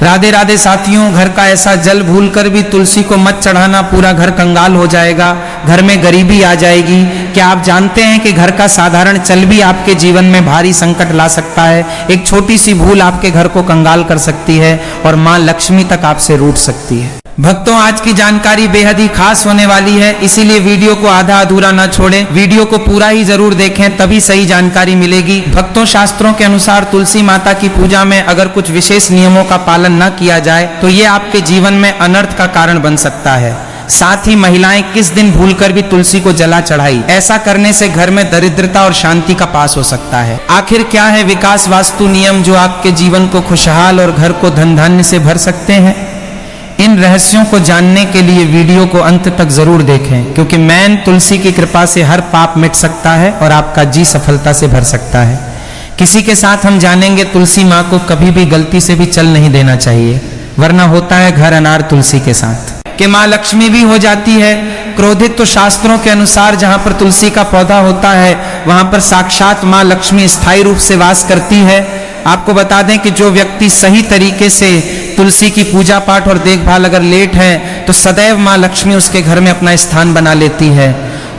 राधे राधे साथियों, घर का ऐसा जल भूलकर भी तुलसी को मत चढ़ाना, पूरा घर कंगाल हो जाएगा, घर में गरीबी आ जाएगी। क्या आप जानते हैं कि घर का साधारण चल भी आपके जीवन में भारी संकट ला सकता है? एक छोटी सी भूल आपके घर को कंगाल कर सकती है और मां लक्ष्मी तक आपसे रूठ सकती है। भक्तों, आज की जानकारी बेहद ही खास होने वाली है, इसीलिए वीडियो को आधा अधूरा न छोड़ें, वीडियो को पूरा ही जरूर देखें, तभी सही जानकारी मिलेगी। भक्तों, शास्त्रों के अनुसार तुलसी माता की पूजा में अगर कुछ विशेष नियमों का पालन न किया जाए तो ये आपके जीवन में अनर्थ का कारण बन सकता है। साथ ही महिलाएं किस दिन भूलकर भी तुलसी को जला चढ़ाई, ऐसा करने से घर में दरिद्रता और शांति का पास हो सकता है। आखिर क्या है विकास वास्तु नियम जो आपके जीवन को खुशहाल और घर को धन धान्य से भर सकते हैं? इन रहस्यों को जानने के लिए वीडियो को अंत तक जरूर देखें, क्योंकि मैन तुलसी की कृपा से हर पाप मिट सकता है और आपका जी सफलता से भर सकता है। किसी के साथ हम जानेंगे तुलसी माँ को कभी भी गलती से भी चल नहीं देना चाहिए, वरना होता है घर अनार तुलसी के साथ। कि माँ लक्ष्मी भी हो जाती है क्रोधित, तो शास्त्रों के अनुसार जहाँ पर तुलसी का पौधा होता है वहां पर साक्षात माँ लक्ष्मी स्थायी रूप से वास करती है। आपको बता दें कि जो व्यक्ति सही तरीके से तुलसी की पूजा पाठ और देखभाल अगर लेट है तो सदैव माँ लक्ष्मी उसके घर में अपना स्थान बना लेती है।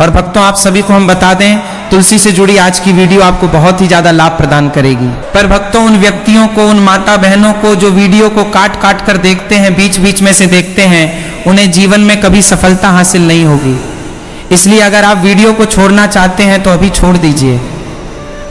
और भक्तों, आप सभी को हम बता दें, तुलसी से जुड़ी आज की वीडियो आपको बहुत ही ज्यादा लाभ प्रदान करेगी। पर भक्तों, उन व्यक्तियों को, उन माता बहनों को जो वीडियो को काट काट कर देखते हैं, बीच बीच में से देखते हैं, उन्हें जीवन में कभी सफलता हासिल नहीं होगी। इसलिए अगर आप वीडियो को छोड़ना चाहते हैं तो अभी छोड़ दीजिए,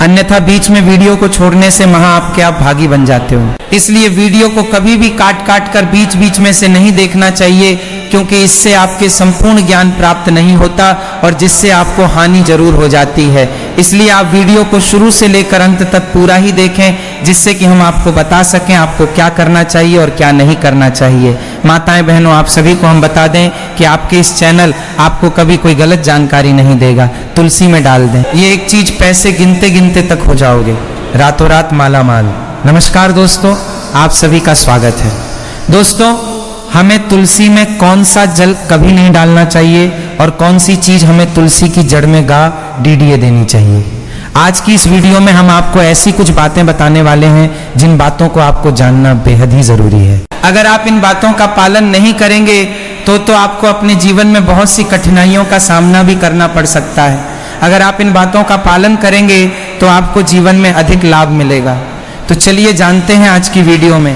अन्यथा बीच में वीडियो को छोड़ने से महा आपके आप भागी बन जाते हो। इसलिए वीडियो को कभी भी काट काट कर बीच बीच में से नहीं देखना चाहिए, क्योंकि इससे आपके संपूर्ण ज्ञान प्राप्त नहीं होता और जिससे आपको हानि जरूर हो जाती है। इसलिए आप वीडियो को शुरू से लेकर अंत तक पूरा ही देखें, जिससे कि हम आपको बता सकें आपको क्या करना चाहिए और क्या नहीं करना चाहिए। माताएं बहनों, आप सभी को हम बता दें कि आपके इस चैनल आपको कभी कोई गलत जानकारी नहीं देगा। तुलसी में डाल दें, ये एक चीज पैसे गिनते गिनते तक हो जाओगे, रातों रात माला माल। नमस्कार दोस्तों, आप सभी का स्वागत है। दोस्तों, हमें तुलसी में कौन सा जल कभी नहीं डालना चाहिए और कौन सी चीज हमें तुलसी की जड़ में DDA देनी चाहिए, आज की इस वीडियो में हम आपको ऐसी कुछ बातें बताने वाले हैं जिन बातों को आपको जानना बेहद ही जरूरी है। अगर आप इन बातों का पालन नहीं करेंगे तो आपको अपने जीवन में बहुत सी कठिनाइयों का सामना भी करना पड़ सकता है। अगर आप इन बातों का पालन करेंगे तो आपको जीवन में अधिक लाभ मिलेगा। तो चलिए जानते हैं आज की वीडियो में।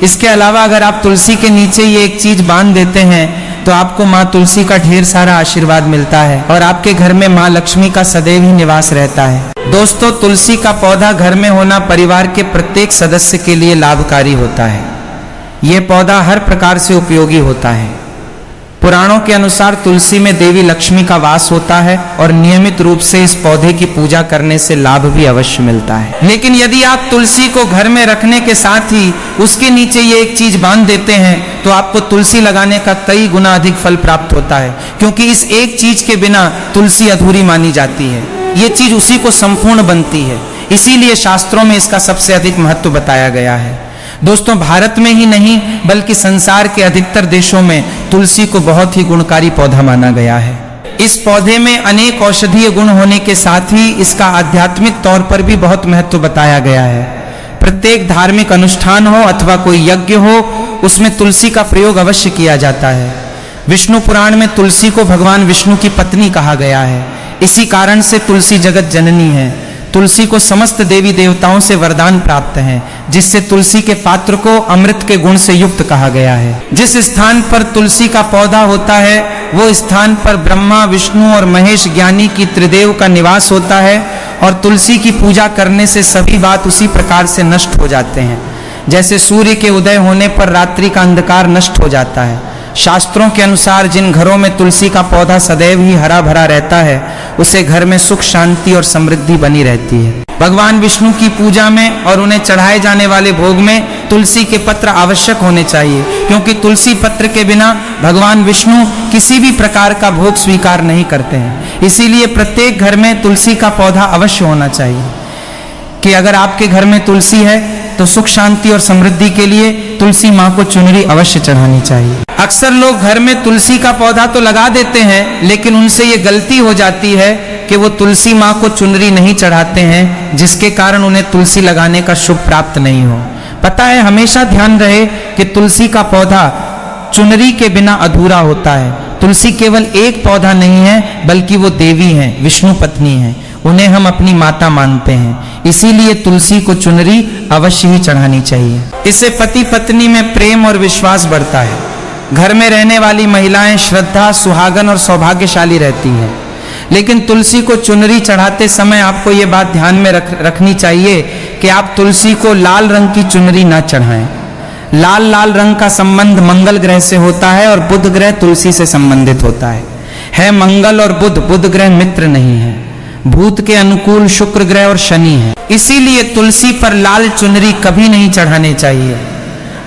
इसके अलावा अगर आप तुलसी के नीचे ये एक चीज बांध देते हैं तो आपको माँ तुलसी का ढेर सारा आशीर्वाद मिलता है और आपके घर में माँ लक्ष्मी का सदैव ही निवास रहता है। दोस्तों, तुलसी का पौधा घर में होना परिवार के प्रत्येक सदस्य के लिए लाभकारी होता है। यह पौधा हर प्रकार से उपयोगी होता है। पुराणों के अनुसार तुलसी में देवी लक्ष्मी का वास होता है और नियमित रूप से इस पौधे की पूजा करने से लाभ भी अवश्य मिलता है। लेकिन यदि आप तुलसी को घर में रखने के साथ ही उसके नीचे ये एक चीज बांध देते हैं तो आपको तुलसी लगाने का कई गुना अधिक फल प्राप्त होता है, क्योंकि इस एक चीज के बिना तुलसी अधूरी मानी जाती है। ये चीज उसी को संपूर्ण बनती है, इसीलिए शास्त्रों में इसका सबसे अधिक महत्व बताया गया है। दोस्तों, भारत में ही नहीं बल्कि संसार के अधिकतर देशों में तुलसी को बहुत ही गुणकारी पौधा माना गया है। इस पौधे में अनेक औषधीय गुण होने के साथ ही इसका आध्यात्मिक तौर पर भी बहुत महत्व बताया गया है। प्रत्येक धार्मिक अनुष्ठान हो अथवा कोई यज्ञ हो, उसमें तुलसी का प्रयोग अवश्य किया जाता है। विष्णु पुराण में तुलसी को भगवान विष्णु की पत्नी कहा गया है। इसी कारण से तुलसी जगत जननी है। तुलसी को समस्त देवी देवताओं से वरदान प्राप्त है, जिससे तुलसी के पात्र को अमृत के गुण से युक्त कहा गया है। जिस स्थान पर तुलसी का पौधा होता है वो स्थान पर ब्रह्मा, विष्णु और महेश ज्ञानी की त्रिदेव का निवास होता है और तुलसी की पूजा करने से सभी बात उसी प्रकार से नष्ट हो जाते हैं, जैसे सूर्य के उदय होने पर रात्रि का अंधकार नष्ट हो जाता है। शास्त्रों के अनुसार जिन घरों में तुलसी का पौधा सदैव ही हरा भरा रहता है उसे घर में सुख, शांति और समृद्धि बनी रहती है। भगवान विष्णु की पूजा में और उन्हें चढ़ाए जाने वाले भोग में तुलसी के पत्र आवश्यक होने चाहिए, क्योंकि तुलसी पत्र के बिना भगवान विष्णु किसी भी प्रकार का भोग स्वीकार नहीं करते हैं। इसीलिए प्रत्येक घर में तुलसी का पौधा अवश्य होना चाहिए। कि अगर आपके घर में तुलसी है तो सुख, शांति और समृद्धि के लिए तुलसी माँ को चुनरी अवश्य चढ़ानी चाहिए। अक्सर लोग घर में तुलसी का पौधा तो लगा देते हैं, लेकिन उनसे ये गलती हो जाती है कि वो तुलसी माँ को चुनरी नहीं चढ़ाते हैं, जिसके कारण उन्हें तुलसी लगाने का शुभ प्राप्त नहीं हो। पता है, हमेशा ध्यान रहे कि तुलसी का पौधा चुनरी के बिना अधूरा होता है। तुलसी केवल एक पौधा नहीं है, बल्कि वो देवी हैं, विष्णु पत्नी हैं, उन्हें हम अपनी माता मानते हैं। इसीलिए तुलसी को चुनरी अवश्य ही चढ़ानी चाहिए। इससे पति पत्नी में प्रेम और विश्वास बढ़ता है। घर में रहने वाली महिलाएं श्रद्धा, सुहागन और सौभाग्यशाली रहती हैं। लेकिन तुलसी को चुनरी चढ़ाते समय आपको ये बात ध्यान में रखनी चाहिए कि आप तुलसी को लाल रंग की चुनरी ना चढ़ाएं। लाल रंग का संबंध मंगल ग्रह से होता है और बुध ग्रह तुलसी से संबंधित होता है मंगल और बुध ग्रह मित्र नहीं है। भूत के अनुकूल शुक्र ग्रह और शनि है। इसीलिए तुलसी पर लाल चुनरी कभी नहीं चढ़ाने चाहिए।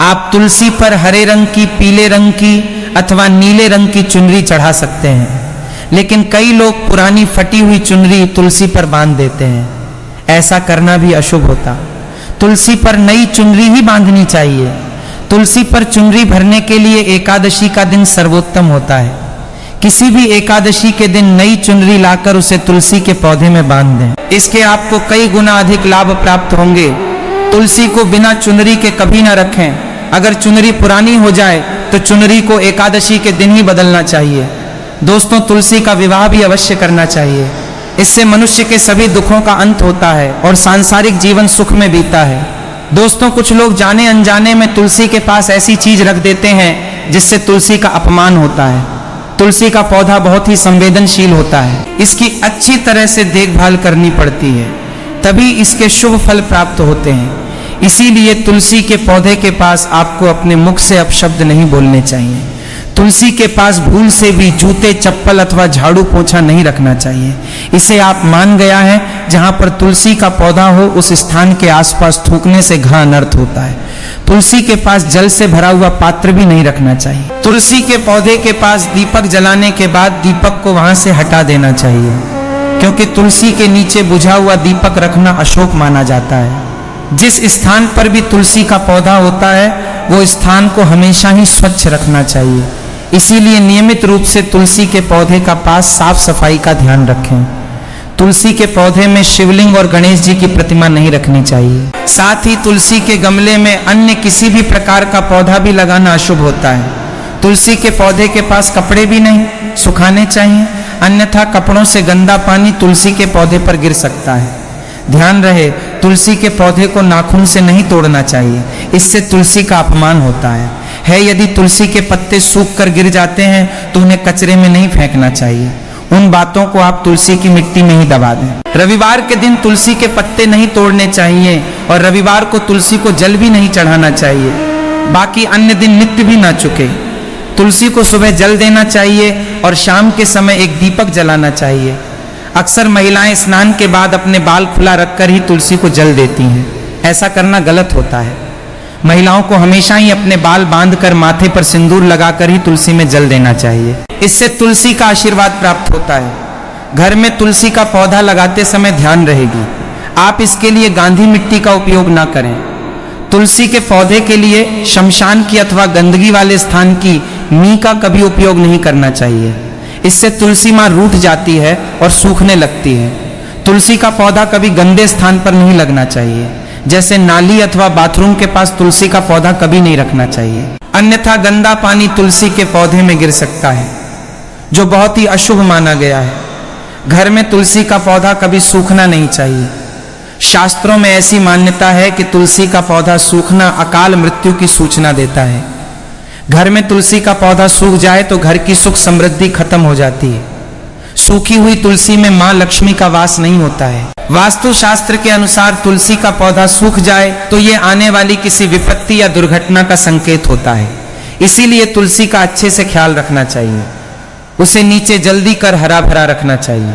आप तुलसी पर हरे रंग की, पीले रंग की अथवा नीले रंग की चुनरी चढ़ा सकते हैं। लेकिन कई लोग पुरानी फटी हुई चुनरी तुलसी पर बांध देते हैं। ऐसा करना भी अशुभ होता। तुलसी पर नई चुनरी ही बांधनी चाहिए। तुलसी पर चुनरी भरने के लिए एकादशी का दिन सर्वोत्तम होता है। किसी भी एकादशी के दिन नई चुनरी लाकर उसे तुलसी के पौधे में बांध दें। इसके आपको कई गुना अधिक लाभ प्राप्त होंगे। तुलसी को बिना चुनरी के कभी ना रखें। अगर चुनरी पुरानी हो जाए तो चुनरी को एकादशी के दिन ही बदलना चाहिए। दोस्तों, तुलसी का विवाह भी अवश्य करना चाहिए। इससे मनुष्य के सभी दुखों का अंत होता है और सांसारिक जीवन सुख में बीता है। दोस्तों, कुछ लोग जाने अनजाने में तुलसी के पास ऐसी चीज रख देते हैं जिससे तुलसी का अपमान होता है। तुलसी का पौधा बहुत ही संवेदनशील होता है। इसकी अच्छी तरह से देखभाल करनी पड़ती है, तभी इसके शुभ फल प्राप्त होते हैं। इसीलिए तुलसी के पौधे के पास आपको अपने मुख से अपशब्द नहीं बोलने चाहिए। तुलसी के पास भूल से भी जूते, चप्पल अथवा झाड़ू पोछा नहीं रखना चाहिए। इसे आप मान गया है, जहां पर तुलसी का पौधा हो उस स्थान के आसपास थूकने से घा अनर्थ होता है। तुलसी के पास जल से भरा हुआ पात्र भी नहीं रखना चाहिए। तुलसी के पौधे के पास दीपक जलाने के बाद दीपक को वहां से हटा देना चाहिए, क्योंकि तुलसी के नीचे बुझा हुआ दीपक रखना अशुभ माना जाता है। जिस स्थान पर भी तुलसी का पौधा होता है वो स्थान को हमेशा ही स्वच्छ रखना चाहिए। इसीलिए नियमित रूप से तुलसी के पौधे का पास साफ सफाई का ध्यान रखें। तुलसी के पौधे में शिवलिंग और गणेश जी की प्रतिमा नहीं रखनी चाहिए। साथ ही तुलसी के गमले में अन्य किसी भी प्रकार का पौधा भी लगाना अशुभ होता है। तुलसी के पौधे के पास कपड़े भी नहीं सुखाने चाहिए, अन्यथा कपड़ों से गंदा पानी तुलसी के पौधे पर गिर सकता है। ध्यान रहे, तुलसी के पौधे को नाखून से नहीं तोड़ना चाहिए, इससे तुलसी का अपमान होता है। यदि तुलसी के पत्ते सूख कर गिर जाते हैं तो उन्हें कचरे में नहीं फेंकना चाहिए। उन बातों को आप तुलसी की मिट्टी में ही दबा दें। रविवार के दिन तुलसी के पत्ते नहीं तोड़ने चाहिए और रविवार को तुलसी को जल भी नहीं चढ़ाना चाहिए। बाकी अन्य दिन नित्य भी ना चुके। तुलसी को सुबह जल देना चाहिए और शाम के समय एक दीपक जलाना चाहिए। अक्सर महिलाएं स्नान के बाद अपने बाल खुला रखकर ही तुलसी को जल देती हैं। ऐसा करना गलत होता है। महिलाओं को हमेशा ही अपने बाल बांधकर माथे पर सिंदूर लगाकर ही तुलसी में जल देना चाहिए। इससे तुलसी का आशीर्वाद प्राप्त होता है। घर में तुलसी का पौधा लगाते समय ध्यान रहेगी, आप इसके लिए गांधी मिट्टी का उपयोग ना करें। तुलसी के पौधे के लिए शमशान की अथवा गंदगी वाले स्थान की नी का कभी उपयोग नहीं करना चाहिए। इससे तुलसी माँ रूठ जाती है और सूखने लगती है। तुलसी का पौधा कभी गंदे स्थान पर नहीं लगना चाहिए, जैसे नाली अथवा बाथरूम के पास तुलसी का पौधा कभी नहीं रखना चाहिए, अन्यथा गंदा पानी तुलसी के पौधे में गिर सकता है, जो बहुत ही अशुभ माना गया है। घर में तुलसी का पौधा कभी सूखना नहीं चाहिए। शास्त्रों में ऐसी मान्यता है कि तुलसी का पौधा सूखना अकाल मृत्यु की सूचना देता है। घर में तुलसी का पौधा सूख जाए तो घर की सुख समृद्धि खत्म हो जाती है। सूखी हुई तुलसी में मां लक्ष्मी का वास नहीं होता है। वास्तु शास्त्र के अनुसार तुलसी का पौधा सूख जाए तो ये आने वाली किसी विपत्ति या दुर्घटना का संकेत होता है। इसीलिए तुलसी का अच्छे से ख्याल रखना चाहिए। उसे नीचे जल्दी कर हरा भरा रखना चाहिए।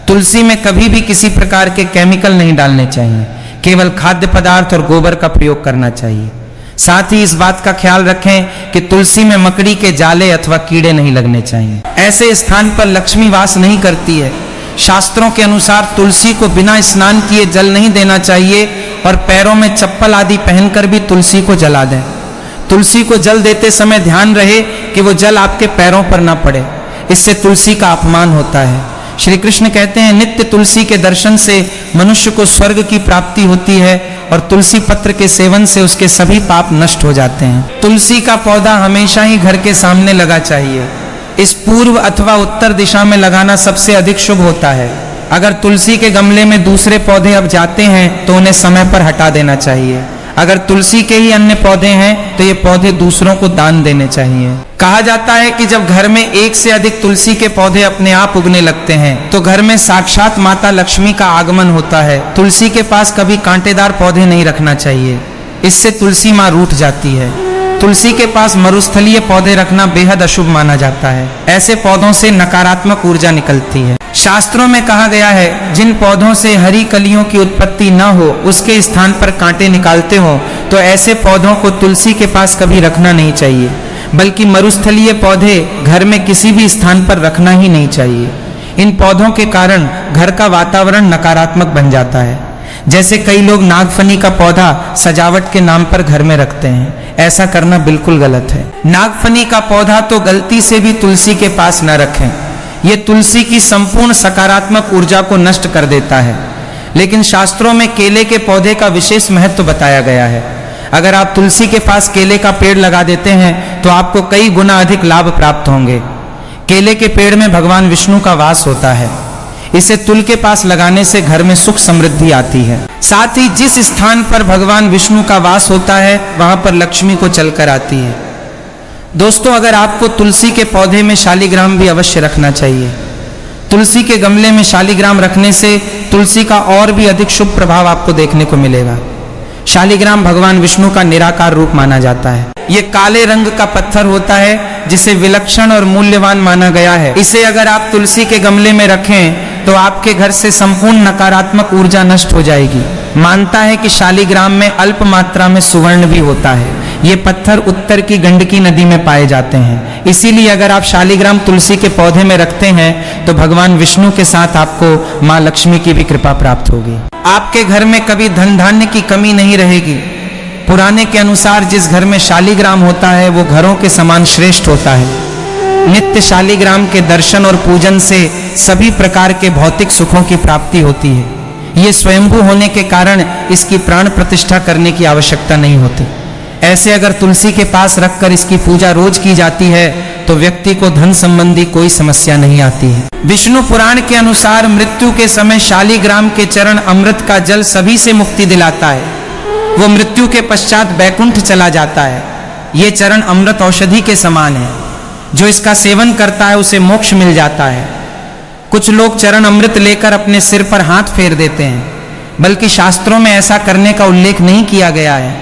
तुलसी में कभी भी किसी प्रकार के केमिकल नहीं डालने चाहिए, केवल खाद्य पदार्थ और गोबर का प्रयोग करना चाहिए। साथ ही इस बात का ख्याल रखें कि तुलसी में मकड़ी के जाले अथवा कीड़े नहीं लगने चाहिए। ऐसे स्थान पर लक्ष्मी वास नहीं करती है। शास्त्रों के अनुसार तुलसी को बिना स्नान किए जल नहीं देना चाहिए और पैरों में चप्पल आदि पहनकर भी तुलसी को जला दें। तुलसी को जल देते समय ध्यान रहे कि वो जल आपके पैरों पर ना पड़े, इससे तुलसी का अपमान होता है। श्री कृष्ण कहते हैं, नित्य तुलसी के दर्शन से मनुष्य को स्वर्ग की प्राप्ति होती है और तुलसी पत्र के सेवन से उसके सभी पाप नष्ट हो जाते हैं। तुलसी का पौधा हमेशा ही घर के सामने लगा चाहिए। इस पूर्व अथवा उत्तर दिशा में लगाना सबसे अधिक शुभ होता है। अगर तुलसी के गमले में दूसरे पौधे अब जाते हैं तो उन्हें समय पर हटा देना चाहिए। अगर तुलसी के ही अन्य पौधे हैं तो ये पौधे दूसरों को दान देने चाहिए। कहा जाता है कि जब घर में एक से अधिक तुलसी के पौधे अपने आप उगने लगते हैं तो घर में साक्षात माता लक्ष्मी का आगमन होता है। तुलसी के पास कभी कांटेदार पौधे नहीं रखना चाहिए, इससे तुलसी माँ रूठ जाती है। तुलसी के पास मरुस्थलीय पौधे रखना बेहद अशुभ माना जाता है। ऐसे पौधों से नकारात्मक ऊर्जा निकलती है। शास्त्रों में कहा गया है, जिन पौधों से हरी कलियों की उत्पत्ति न हो उसके स्थान पर कांटे निकालते हो तो ऐसे पौधों को तुलसी के पास कभी रखना नहीं चाहिए, बल्कि मरुस्थलीय पौधे घर में किसी भी स्थान पर रखना ही नहीं चाहिए। इन पौधों के कारण घर का वातावरण नकारात्मक बन जाता है। जैसे कई लोग नागफनी का पौधा सजावट के नाम पर घर में रखते हैं, ऐसा करना बिल्कुल गलत है। नागफनी का पौधा तो गलती से भी तुलसी के पास न रखें, ये तुलसी की संपूर्ण सकारात्मक ऊर्जा को नष्ट कर देता है। लेकिन शास्त्रों में केले के पौधे का विशेष महत्व बताया गया है। अगर आप तुलसी के पास केले का पेड़ लगा देते हैं तो आपको कई गुना अधिक लाभ प्राप्त होंगे। केले के पेड़ में भगवान विष्णु का वास होता है, इसे तुल के पास लगाने से घर में सुख समृद्धि आती है। साथ ही जिस स्थान पर भगवान विष्णु का वास होता है वहां पर लक्ष्मी को चलकर आती है। दोस्तों, अगर आपको तुलसी के पौधे में शालिग्राम भी अवश्य रखना चाहिए। तुलसी के गमले में शालिग्राम रखने से तुलसी का और भी अधिक शुभ प्रभाव आपको देखने को मिलेगा। शालिग्राम भगवान विष्णु का निराकार रूप माना जाता है। ये काले रंग का पत्थर होता है जिसे विलक्षण और मूल्यवान माना गया है। इसे अगर आप तुलसी के गमले में रखें तो आपके घर से संपूर्ण नकारात्मक ऊर्जा नष्ट हो जाएगी। मानता है कि शालिग्राम में अल्प मात्रा में सुवर्ण भी होता है। ये पत्थर उत्तर की गंडकी नदी में पाए जाते हैं। इसीलिए अगर आप शालिग्राम तुलसी के पौधे में रखते हैं तो भगवान विष्णु के साथ आपको माँ लक्ष्मी की भी कृपा प्राप्त होगी। आपके घर में कभी धन धान्य की कमी नहीं रहेगी। पुराने के अनुसार जिस घर में शालिग्राम होता है वो घरों के समान श्रेष्ठ होता है। नित्य शालिग्राम के दर्शन और पूजन से सभी प्रकार के भौतिक सुखों की प्राप्ति होती है। ये स्वयंभू होने के कारण इसकी प्राण प्रतिष्ठा करने की आवश्यकता नहीं होती। ऐसे अगर तुलसी के पास रखकर इसकी पूजा रोज की जाती है तो व्यक्ति को धन संबंधी कोई समस्या नहीं आती है। विष्णु पुराण के अनुसार मृत्यु के समय शालिग्राम के चरण अमृत का जल सभी से मुक्ति दिलाता है। वो मृत्यु के पश्चात बैकुंठ चला जाता है। ये चरण अमृत औषधि के समान है। जो इसका सेवन करता है उसे मोक्ष मिल जाता है। कुछ लोग चरण अमृत लेकर अपने सिर पर हाथ फेर देते हैं, बल्कि शास्त्रों में ऐसा करने का उल्लेख नहीं किया गया है।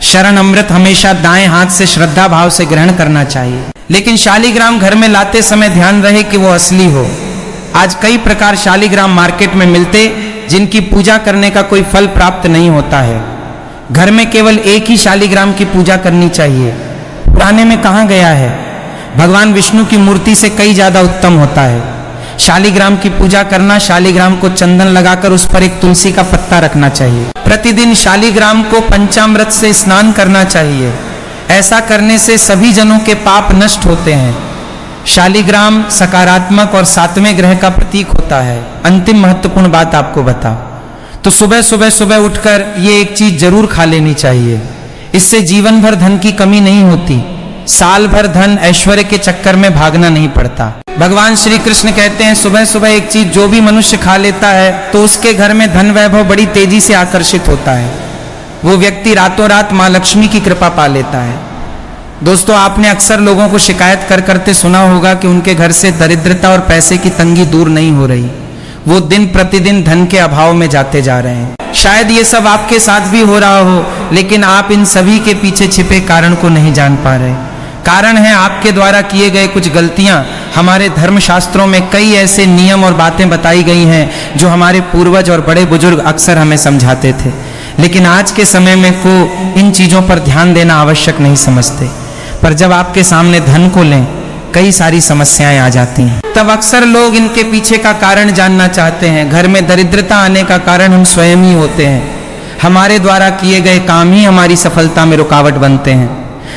शरण अमृत हमेशा दाएं हाथ से श्रद्धा भाव से ग्रहण करना चाहिए। लेकिन शालिग्राम घर में लाते समय ध्यान रहे कि वो असली हो। आज कई प्रकार शालिग्राम मार्केट में मिलते जिनकी पूजा करने का कोई फल प्राप्त नहीं होता है। घर में केवल एक ही शालिग्राम की पूजा करनी चाहिए। पुराने में कहा गया है भगवान विष्णु की मूर्ति से कई ज्यादा उत्तम होता है। शालिग्राम की पूजा करना, शालिग्राम को चंदन लगाकर उस पर एक तुलसी का पत्ता रखना चाहिए। प्रतिदिन शालिग्राम को पंचामृत से स्नान करना चाहिए। ऐसा करने से सभी जनों के पाप नष्ट होते हैं। शालिग्राम सकारात्मक और सातवें ग्रह का प्रतीक होता है। अंतिम महत्वपूर्ण बात आपको बताओ तो सुबह उठकर ये एक चीज जरूर खा लेनी चाहिए। इससे जीवन भर धन की कमी नहीं होती। साल भर धन ऐश्वर्य के चक्कर में भागना नहीं पड़ता। भगवान श्री कृष्ण कहते हैं सुबह एक चीज जो भी मनुष्य खा लेता है तो उसके घर में धन वैभव बड़ी तेजी से आकर्षित होता है। वो व्यक्ति रातों रात माँ लक्ष्मी की कृपा पा लेता है। दोस्तों, आपने अक्सर लोगों को शिकायत करते सुना होगा कि उनके घर से दरिद्रता और पैसे की तंगी दूर नहीं हो रही। वो दिन प्रतिदिन धन के अभाव में जाते जा रहे हैं। शायद ये सब आपके साथ भी हो रहा हो, लेकिन आप इन सभी के पीछे छिपे कारण को नहीं जान पा रहे। कारण है आपके द्वारा किए गए कुछ गलतियां। हमारे धर्मशास्त्रों में कई ऐसे नियम और बातें बताई गई हैं जो हमारे पूर्वज और बड़े बुजुर्ग अक्सर हमें समझाते थे, लेकिन आज के समय में को इन चीजों पर ध्यान देना आवश्यक नहीं समझते। पर जब आपके सामने धन को लें कई सारी समस्याएं आ जाती हैं। तब अक्सर लोग इनके पीछे का कारण जानना चाहते हैं। घर में दरिद्रता आने का कारण हम स्वयं ही होते हैं। हमारे द्वारा किए गए काम ही हमारी सफलता में रुकावट बनते हैं।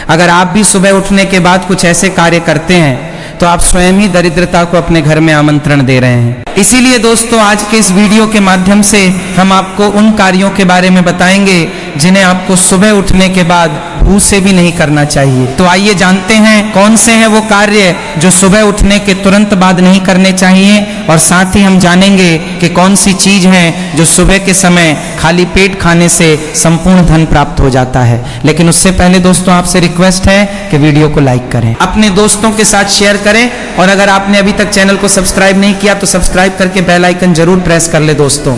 अगर आप भी सुबह उठने के बाद कुछ ऐसे कार्य करते हैं तो आप स्वयं ही दरिद्रता को अपने घर में आमंत्रण दे रहे हैं। इसीलिए दोस्तों आज के इस वीडियो के माध्यम से हम आपको उन कार्यों के बारे में बताएंगे जिन्हें आपको सुबह उठने के बाद भूल से भी नहीं करना चाहिए। तो आइए जानते हैं कौन से हैं वो कार्य जो सुबह उठने के तुरंत बाद नहीं करने चाहिए, और साथ ही हम जानेंगे कि कौन सी चीज है जो सुबह के समय खाली पेट खाने से संपूर्ण धन प्राप्त हो जाता है। लेकिन उससे पहले दोस्तों आपसे रिक्वेस्ट है कि वीडियो को लाइक करें, अपने दोस्तों के साथ शेयर करें, और अगर आपने अभी तक चैनल को सब्सक्राइब नहीं किया तो सब्सक्राइब करके बेल आइकन जरूर प्रेस कर ले दोस्तों।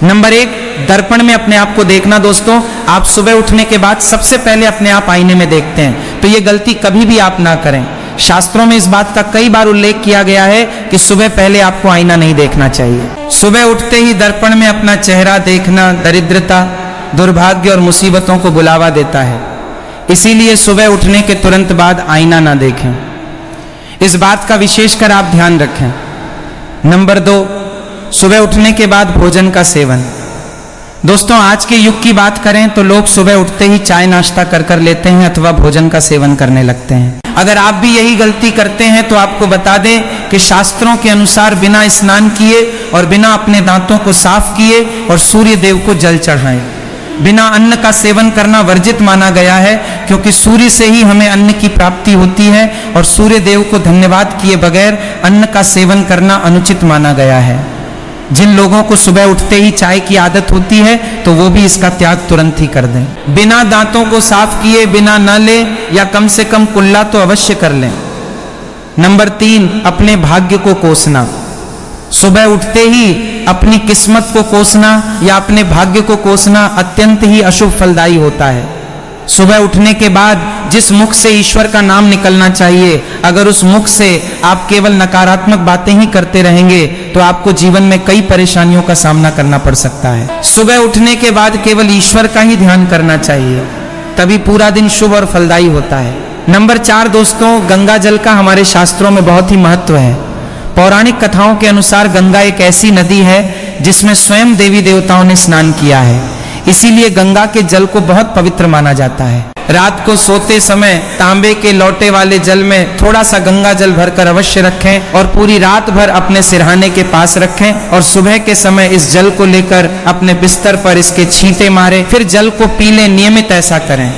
नंबर 1, दर्पण में अपने आप को देखना। दोस्तों आप सुबह उठने के बाद सबसे पहले अपने आप आईने में देखते हैं, तो ये गलती कभी भी आप ना करें। शास्त्रों में इस बात का कई बार उल्लेख किया गया है कि सुबह पहले आपको आईना नहीं देखना चाहिए। सुबह उठते ही दर्पण में अपना चेहरा देखना दरिद्रता, दुर्भाग्य और मुसीबतों को बुलावा देता है। इसीलिए सुबह उठने के तुरंत बाद आईना ना देखें, इस बात का विशेषकर आप ध्यान रखें। नंबर 2, सुबह उठने के बाद भोजन का सेवन। दोस्तों आज के युग की बात करें तो लोग सुबह उठते ही चाय नाश्ता कर लेते हैं अथवा भोजन का सेवन करने लगते हैं। अगर आप भी यही गलती करते हैं तो आपको बता दें कि शास्त्रों के अनुसार बिना स्नान किए और बिना अपने दांतों को साफ किए और सूर्य देव को जल चढ़ाएं, बिना अन्न का सेवन करना वर्जित माना गया है, क्योंकि सूर्य से ही हमें अन्न की प्राप्ति होती है और सूर्य देव को धन्यवाद किए बगैर अन्न का सेवन करना अनुचित माना गया है। जिन लोगों को सुबह उठते ही चाय की आदत होती है तो वो भी इसका त्याग तुरंत ही कर दें। बिना दांतों को साफ किए बिना न ले या कम से कम कुल्ला तो अवश्य कर लें। नंबर 3, अपने भाग्य को कोसना। सुबह उठते ही अपनी किस्मत को कोसना या अपने भाग्य को कोसना अत्यंत ही अशुभ फलदायी होता है। सुबह उठने के बाद जिस मुख से ईश्वर का नाम निकलना चाहिए, अगर उस मुख से आप केवल नकारात्मक बातें ही करते रहेंगे तो आपको जीवन में कई परेशानियों का सामना करना पड़ सकता है। सुबह उठने के बाद केवल ईश्वर का ही ध्यान करना चाहिए, तभी पूरा दिन शुभ और फलदायी होता है। नंबर 4 दोस्तों, गंगा जल का हमारे शास्त्रों में बहुत ही महत्व है। पौराणिक कथाओं के अनुसार गंगा एक ऐसी नदी है जिसमें स्वयं देवी देवताओं ने स्नान किया है, इसीलिए गंगा के जल को बहुत पवित्र माना जाता है। रात को सोते समय तांबे के लोटे वाले जल में थोड़ा सा गंगा जल भरकर अवश्य रखें और पूरी रात भर अपने सिरहाने के पास रखें, और सुबह के समय इस जल को लेकर अपने बिस्तर पर इसके छींटे मारें, फिर जल को पी लें। नियमित ऐसा करें।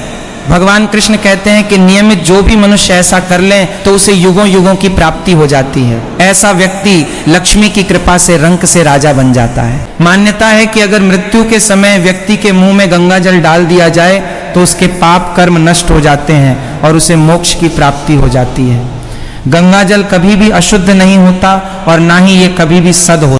भगवान कृष्ण कहते हैं कि नियमित जो भी मनुष्य ऐसा कर लें तो उसे युगों युगों की प्राप्ति हो जाती है। ऐसा व्यक्ति लक्ष्मी की कृपा से रंक से राजा बन जाता है। मान्यता है कि अगर मृत्यु के समय व्यक्ति के मुंह में गंगा जल डाल दिया जाए तो उसके पाप कर्म नष्ट हो जाते हैं और उसे मोक्ष की प्राप्ति हो जाती है। गंगा जल कभी भी अशुद्ध नहीं होता और ना ही ये कभी भी सद होता।